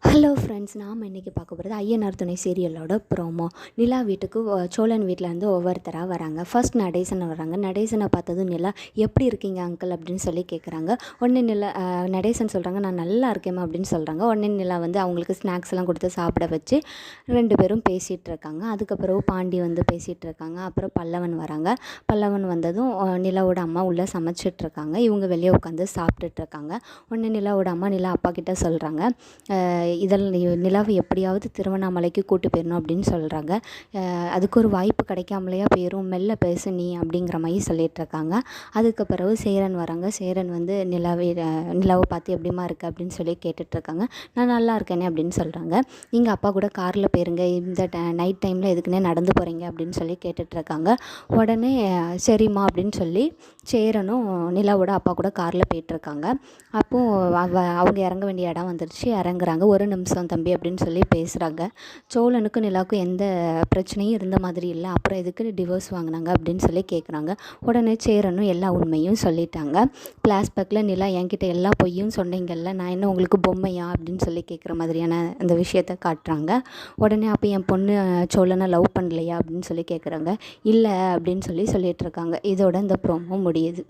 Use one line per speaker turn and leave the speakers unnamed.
Hello friends, நாம் இன்றைக்கி பார்க்க போகிறது ஐயனார் துணை சீரியலோட ப்ரோமோ. நிலா வீட்டுக்கு சோழன் வீட்டிலேருந்து ஒவ்வொருத்தராக வராங்க. ஃபர்ஸ்ட் நடேசன் வராங்க. நடேசனை பார்த்ததும் நிலா, எப்படி இருக்கீங்க அங்கிள் அப்படின்னு சொல்லி கேட்குறாங்க. உடனே நிலா நடேசன் சொல்கிறாங்க, நான் நல்லா இருக்கேம்மா அப்படின்னு சொல்கிறாங்க. உடனே நிலா வந்து அவங்களுக்கு ஸ்நாக்ஸ் எல்லாம் கொடுத்து சாப்பிட வச்சு 2 பேரும் பேசிகிட்டு இருக்காங்க. அதுக்கப்புறம் பாண்டி வந்து பேசிகிட்டு இருக்காங்க. அப்புறம் பல்லவன் வராங்க. பல்லவன் வந்ததும் நிலாவோட அம்மா உள்ளே சமைச்சிட்ருக்காங்க. இவங்க வெளியே உட்காந்து சாப்பிட்டுட்ருக்காங்க. உடனே நிலாவோட அம்மா நிலா அப்பா கிட்ட சொல்கிறாங்க, நிலாவை எப்படியாவது திருவண்ணாமலைக்கு கூட்டு போயிடணும் அப்படின்னு சொல்கிறாங்க. அதுக்கு ஒரு வாய்ப்பு கிடைக்காமலையா போயிடும், மெல்ல பேசு நீ அப்படிங்கிற மாதிரி சொல்லிகிட்ருக்காங்க. அதுக்கு பிறகு சேரன் வராங்க. சேரன் வந்து நிலாவை பார்த்து எப்படிமா இருக்குது அப்படின்னு சொல்லி கேட்டுட்ருக்காங்க. நான் நல்லா இருக்கேனே அப்படின்னு சொல்கிறாங்க. நீங்கள் அப்பா கூட காரில் போயிருங்க, இந்த நைட் டைமில் எதுக்குன்னே நடந்து போகிறீங்க அப்படின்னு சொல்லி கேட்டுட்ருக்காங்க. உடனே சரிம்மா அப்படின்னு சொல்லி சேரனும் நிலாவோட அப்பா கூட காரில் போயிட்டுருக்காங்க. அப்போது அவங்க இறங்க வேண்டிய இடம் வந்துடுச்சு. இறங்குறாங்க. ஒரு நிமிஷம் தம்பி அப்படின்னு சொல்லி பேசுகிறாங்க. சோழனுக்கும் நிலாவுக்கும் எந்த பிரச்சனையும் இருந்த மாதிரி இல்லை, அப்புறம் எதுக்கு டிவோர்ஸ் வாங்கினாங்க அப்படின்னு சொல்லி கேட்குறாங்க. உடனே சேரனும் எல்லா உண்மையும் சொல்லிட்டாங்க. ஃப்ளாஷ்பேக்கில் நிலா என்கிட்ட எல்லா பொய்யும் சொன்னீங்கல்ல, நான் என்ன உங்களுக்கு பொம்மையா அப்படின்னு சொல்லி கேட்குற மாதிரியான அந்த விஷயத்த காட்டுறாங்க. உடனே அப்போ என் பொண்ணு சோழனை லவ் பண்ணலையா அப்படின்னு சொல்லி கேட்குறாங்க. இல்லை அப்படின்னு சொல்லிட்டு இருக்காங்க. இதோட இந்த ப்ரோமோ முடியுது.